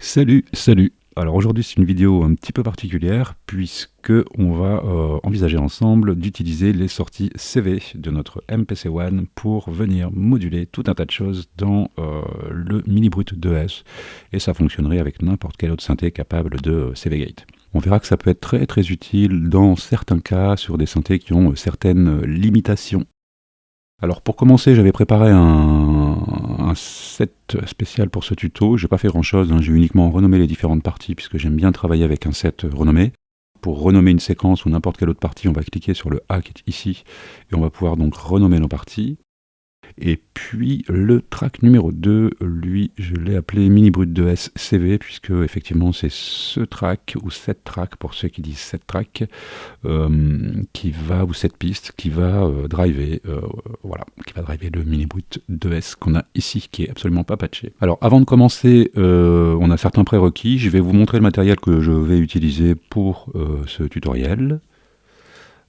Salut, salut. Alors aujourd'hui c'est une vidéo un petit peu particulière puisque on va envisager ensemble d'utiliser les sorties CV de notre MPC One pour venir moduler tout un tas de choses dans le Mini Brut 2S et ça fonctionnerait avec n'importe quel autre synthé capable de CV-Gate. On verra que ça peut être très utile dans certains cas sur des synthés qui ont certaines limitations. Alors pour commencer, j'avais préparé un set spécial pour ce tuto. J'ai pas fait grand chose, hein. J'ai uniquement renommé les différentes parties puisque j'aime bien travailler avec un set renommé. Pour renommer une séquence ou n'importe quelle autre partie, on va cliquer sur le A qui est ici et on va pouvoir donc renommer nos parties. Et puis le track numéro 2, lui, je l'ai appelé Mini Brut 2S CV, puisque effectivement c'est ce track, ou cette track, pour ceux qui disent cette track, qui va, ou cette piste, qui va driver, voilà, qui va driver le Mini Brut 2S qu'on a ici, qui est absolument pas patché. Alors avant de commencer, on a certains prérequis. Je vais vous montrer le matériel que je vais utiliser pour ce tutoriel.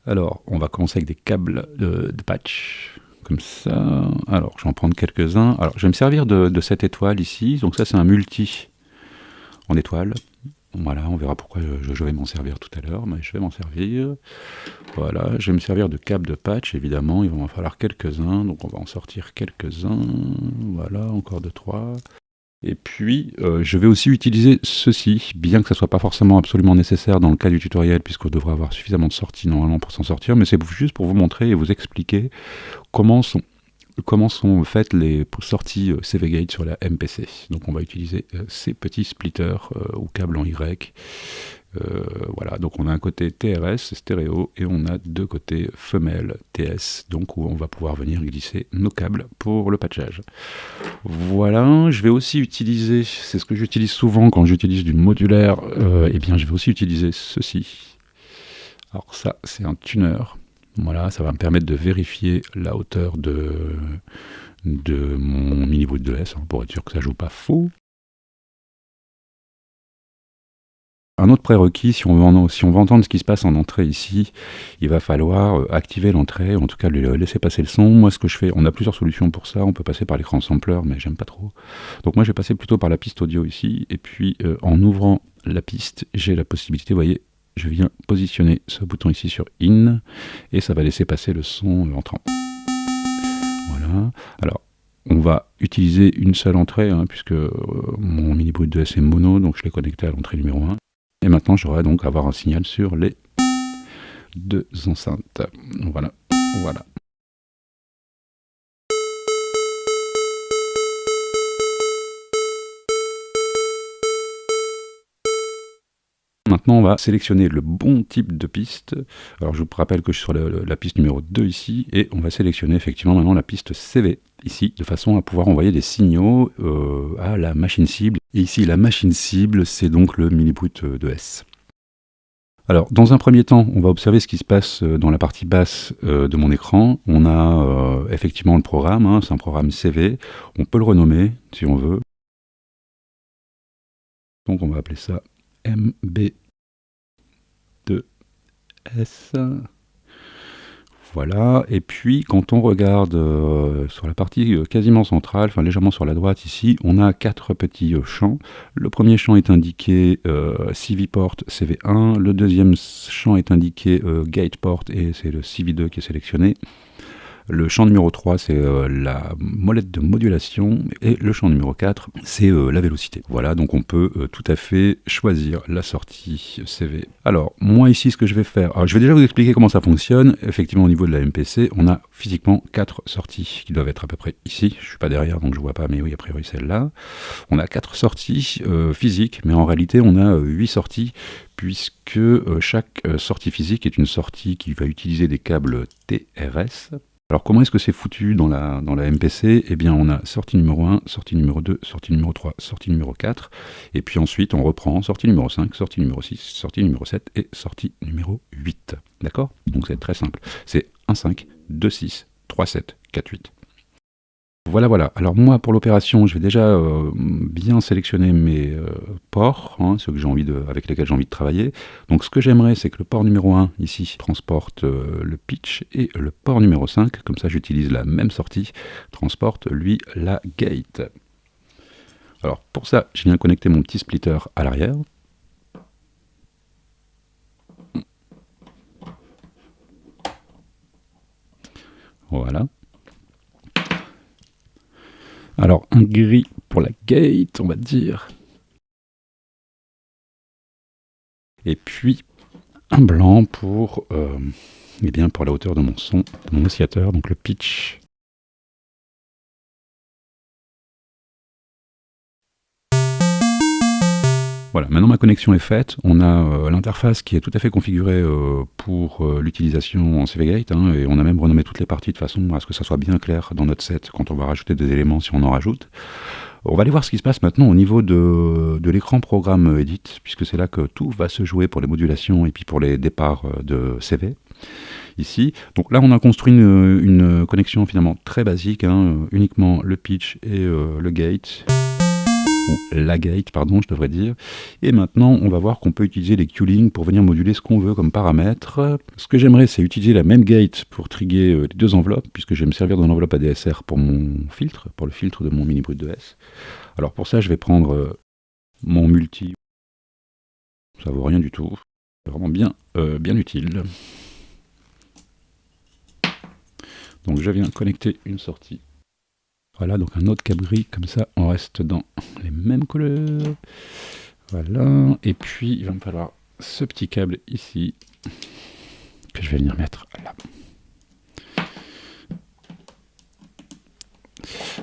Alors, on va commencer avec des câbles de patch. Comme ça. Alors, je vais en prendre quelques-uns. Alors, je vais me servir de cette étoile ici. Donc ça, c'est un multi en étoile. Voilà, on verra pourquoi je vais m'en servir tout à l'heure, mais je vais m'en servir. Voilà, je vais me servir de câbles de patch, évidemment. Il va m'en falloir quelques-uns, donc on va en sortir quelques-uns. Voilà, encore 2-3. Et puis, je vais aussi utiliser ceci, bien que ça ne soit pas forcément absolument nécessaire dans le cas du tutoriel, puisqu'on devrait avoir suffisamment de sorties normalement pour s'en sortir, mais c'est juste pour vous montrer et vous expliquer comment sont faites les sorties CV-Gate sur la MPC. Donc on va utiliser ces petits splitters ou câbles en Y. Voilà, donc on a un côté TRS, stéréo, et on a deux côtés femelles, TS, donc où on va pouvoir venir glisser nos câbles pour le patchage. Voilà, je vais aussi utiliser, c'est ce que j'utilise souvent quand j'utilise du modulaire, et bien je vais aussi utiliser ceci. Alors ça, c'est un tuner. Voilà, ça va me permettre de vérifier la hauteur de mon Mini Brut 2S, hein, pour être sûr que ça joue pas faux. Un autre prérequis, si on veut entendre ce qui se passe en entrée ici, il va falloir activer l'entrée, ou en tout cas laisser passer le son. Moi, ce que je fais, on a plusieurs solutions pour ça. On peut passer par l'écran sampler, mais j'aime pas trop. Donc moi, je vais passer plutôt par la piste audio ici. Et puis, en ouvrant la piste, j'ai la possibilité, vous voyez, je viens positionner ce bouton ici sur In, et ça va laisser passer le son entrant. Voilà. Alors, on va utiliser une seule entrée, hein, puisque mon Mini Brut 2S est mono, donc je l'ai connecté à l'entrée numéro 1. Et maintenant, j'aurai donc à avoir un signal sur les deux enceintes. Voilà, voilà. Maintenant, on va sélectionner le bon type de piste. Alors, je vous rappelle que je suis sur la piste numéro 2 ici, et on va sélectionner effectivement maintenant la piste CV ici, de façon à pouvoir envoyer des signaux à la machine cible. Et ici, la machine cible, c'est donc le Mini Brut 2S. Alors, dans un premier temps, on va observer ce qui se passe dans la partie basse de mon écran. On a effectivement le programme, hein, c'est un programme CV. On peut le renommer si on veut. Donc, on va appeler ça MB2S. Voilà, et puis quand on regarde sur la partie quasiment centrale, enfin légèrement sur la droite ici, on a quatre petits champs. Le premier champ est indiqué CV port CV1, le deuxième champ est indiqué gate port et c'est le CV2 qui est sélectionné. Le champ numéro 3, c'est la molette de modulation, et le champ numéro 4, c'est la vélocité. Voilà, donc on peut tout à fait choisir la sortie CV. Alors, moi ici, ce que je vais faire, alors je vais déjà vous expliquer comment ça fonctionne. Effectivement, au niveau de la MPC, on a physiquement 4 sorties qui doivent être à peu près ici. Je ne suis pas derrière, donc je ne vois pas, mais oui, a priori celle-là. On a 4 sorties physiques, mais en réalité, on a 8 sorties, puisque chaque sortie physique est une sortie qui va utiliser des câbles TRS. Alors comment est-ce que c'est foutu dans la MPC? Eh bien on a sortie numéro 1, sortie numéro 2, sortie numéro 3, sortie numéro 4, et puis ensuite on reprend sortie numéro 5, sortie numéro 6, sortie numéro 7 et sortie numéro 8. D'accord? Donc c'est très simple. C'est 1, 5, 2, 6, 3, 7, 4, 8. Voilà. Alors moi, pour l'opération, je vais déjà bien sélectionner mes ports, hein, ceux que avec lesquels j'ai envie de travailler. Donc ce que j'aimerais, c'est que le port numéro 1, ici, transporte le pitch, et le port numéro 5, comme ça j'utilise la même sortie, transporte, lui, la gate. Alors pour ça, je viens connecter mon petit splitter à l'arrière. Voilà. Alors un gris pour la gate, on va dire. Et puis un blanc pour, eh bien pour la hauteur de mon son, de mon oscillateur, donc le pitch. Voilà, maintenant ma connexion est faite, on a l'interface qui est tout à fait configurée pour l'utilisation en CVGate, hein, et on a même renommé toutes les parties de façon à ce que ça soit bien clair dans notre set quand on va rajouter des éléments, si on en rajoute. On va aller voir ce qui se passe maintenant au niveau de l'écran programme Edit, puisque c'est là que tout va se jouer pour les modulations et puis pour les départs de CV. Ici. Donc là, on a construit une connexion finalement très basique, hein, uniquement le pitch et le gate, ou la gate, pardon, je devrais dire. Et maintenant, on va voir qu'on peut utiliser les Q-Link pour venir moduler ce qu'on veut comme paramètres. Ce que j'aimerais, c'est utiliser la même gate pour trigger les deux enveloppes, puisque je vais me servir d'une enveloppe ADSR pour mon filtre, pour le filtre de mon mini brut de S. Alors pour ça, je vais prendre mon multi. Ça vaut rien du tout. C'est vraiment bien utile. Donc je viens connecter une sortie. Voilà, donc un autre câble gris, comme ça on reste dans les mêmes couleurs. Voilà, et puis il va me falloir ce petit câble ici, que je vais venir mettre là.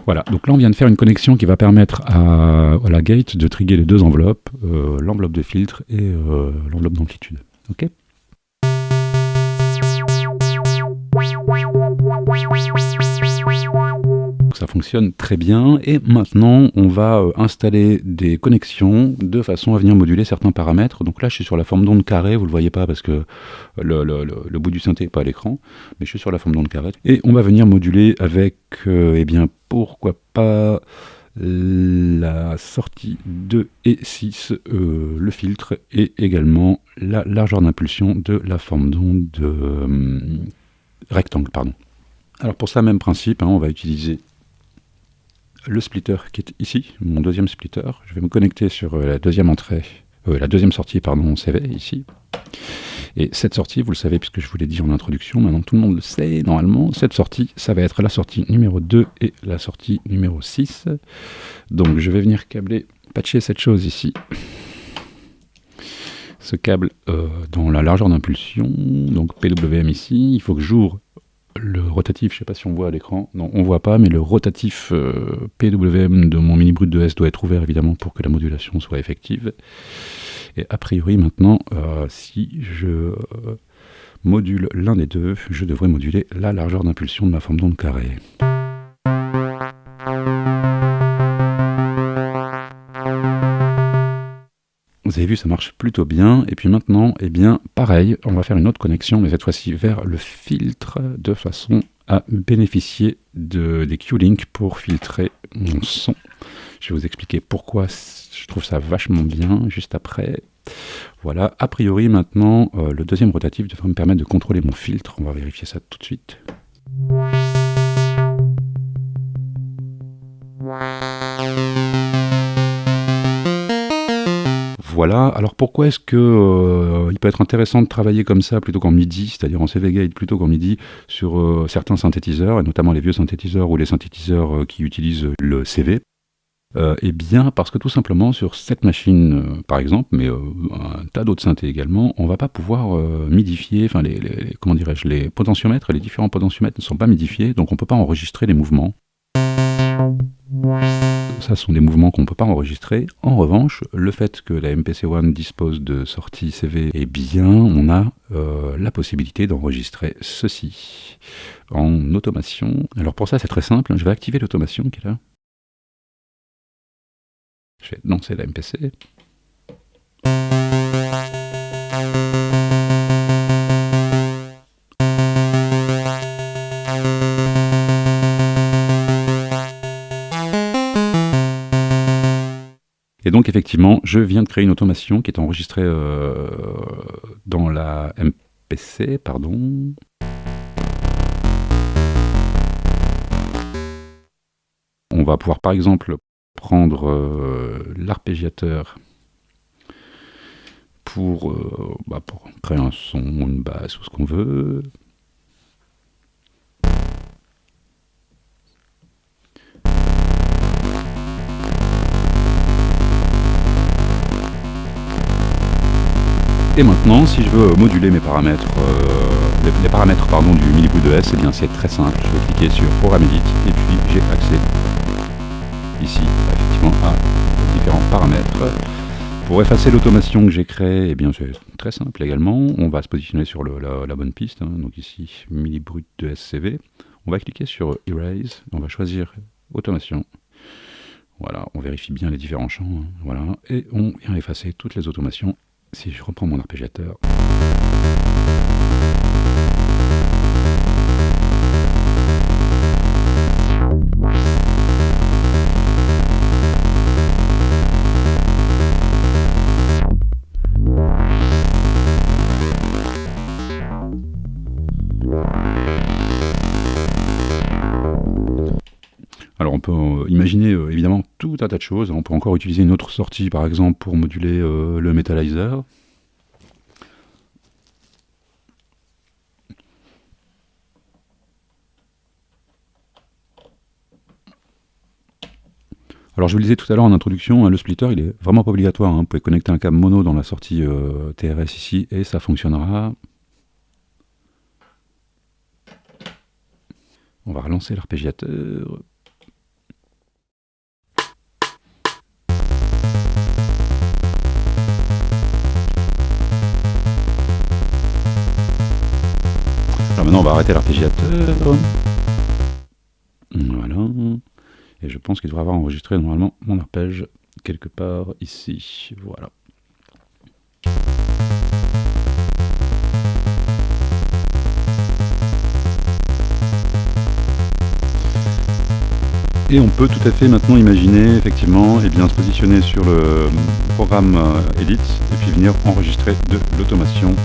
Voilà, donc là on vient de faire une connexion qui va permettre à la gate de trigger les deux enveloppes, l'enveloppe de filtre et l'enveloppe d'amplitude. Ok ? Ça fonctionne très bien, et maintenant on va installer des connexions de façon à venir moduler certains paramètres. Donc là je suis sur la forme d'onde carrée, vous le voyez pas parce que le bout du synthé n'est pas à l'écran, mais je suis sur la forme d'onde carrée, et on va venir moduler avec, eh bien pourquoi pas la sortie 2 et 6, le filtre, et également la largeur d'impulsion de la forme d'onde rectangle, pardon. Alors pour ça, même principe, hein, on va utiliser le splitter qui est ici, mon deuxième splitter. Je vais me connecter sur la deuxième entrée, la deuxième sortie, pardon, CV, ici. Et cette sortie, vous le savez puisque je vous l'ai dit en introduction, maintenant tout le monde le sait, normalement, cette sortie, ça va être la sortie numéro 2 et la sortie numéro 6. Donc je vais venir patcher cette chose ici. Ce câble dans la largeur d'impulsion, donc PWM ici, il faut que j'ouvre le rotatif, je ne sais pas si on voit à l'écran, non on ne voit pas, mais le rotatif PWM de mon mini brut de S doit être ouvert évidemment pour que la modulation soit effective. Et a priori maintenant, si je module l'un des deux, je devrais moduler la largeur d'impulsion de ma forme d'onde carrée. Vous avez vu, ça marche plutôt bien. Et puis maintenant, eh bien, pareil, on va faire une autre connexion, mais cette fois-ci vers le filtre, de façon à bénéficier des Q-Link pour filtrer mon son. Je vais vous expliquer pourquoi je trouve ça vachement bien juste après. Voilà, a priori maintenant, le deuxième rotatif devrait me permettre de contrôler mon filtre. On va vérifier ça tout de suite. Voilà, alors pourquoi est-ce que il peut être intéressant de travailler comme ça plutôt qu'en MIDI, c'est-à-dire en CVGate plutôt qu'en MIDI, sur certains synthétiseurs, et notamment les vieux synthétiseurs ou les synthétiseurs qui utilisent le CV? Eh bien, parce que tout simplement, sur cette machine, par exemple, mais un tas d'autres synthés également, on ne va pas pouvoir midifier, enfin, comment dirais-je, les potentiomètres, les différents potentiomètres ne sont pas midifiés, donc on ne peut pas enregistrer les mouvements. Ça, ce sont des mouvements qu'on ne peut pas enregistrer. En revanche, le fait que la MPC One dispose de sortie CV, eh bien, on a la possibilité d'enregistrer ceci en automation. Alors pour ça, c'est très simple, hein. Je vais activer l'automation qui est là. Je vais lancer la MPC. Et donc effectivement, je viens de créer une automation qui est enregistrée dans la MPC, pardon. On va pouvoir par exemple prendre l'arpégiateur pour créer un son, une basse ou ce qu'on veut. Et maintenant, si je veux moduler mes paramètres, les paramètres du Mini Brut 2S, eh bien c'est très simple. Je vais cliquer sur Programme Edit et puis j'ai accès ici effectivement à différents paramètres. Pour effacer l'automation que j'ai créée, eh bien c'est très simple également. On va se positionner sur la bonne piste. Donc ici, Mini Brut 2S CV. On va cliquer sur Erase. On va choisir Automation. Voilà, on vérifie bien les différents champs. Voilà, et on vient effacer toutes les automations. Si je reprends mon arpégiateur. Alors on peut imaginer évidemment tout un tas de choses. On peut encore utiliser une autre sortie par exemple pour moduler le Metalizer. Alors je vous le disais tout à l'heure en introduction, le splitter il est vraiment pas obligatoire. Vous pouvez connecter un câble mono dans la sortie TRS ici et ça fonctionnera. On va relancer l'arpégiateur. Alors maintenant on va arrêter l'arpégiateur. Voilà. Et je pense qu'il devrait avoir enregistré normalement mon arpège quelque part ici. Voilà. Et on peut tout à fait maintenant imaginer effectivement se positionner sur le programme Edit et puis venir enregistrer de l'automation.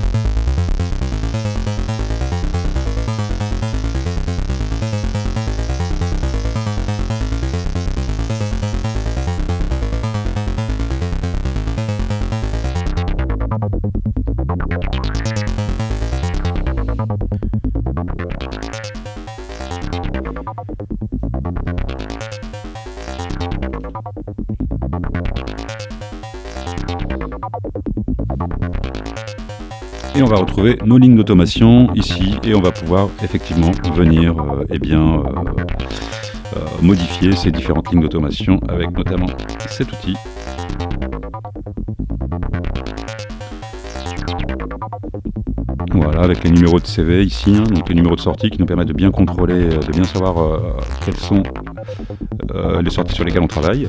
Et on va retrouver nos lignes d'automation ici et on va pouvoir effectivement venir modifier ces différentes lignes d'automation avec notamment cet outil. Voilà, avec les numéros de CV ici, donc les numéros de sortie qui nous permettent de bien contrôler, de bien savoir quelles sont les sorties sur lesquelles on travaille.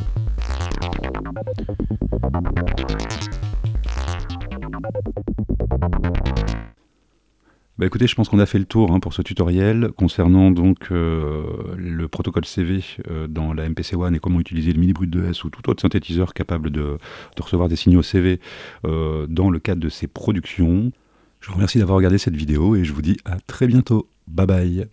Écoutez, je pense qu'on a fait le tour pour ce tutoriel concernant donc le protocole CV dans la MPC One et comment utiliser le Mini Brut 2S ou tout autre synthétiseur capable de recevoir des signaux CV dans le cadre de ses productions. Je vous remercie d'avoir regardé cette vidéo et je vous dis à très bientôt. Bye bye.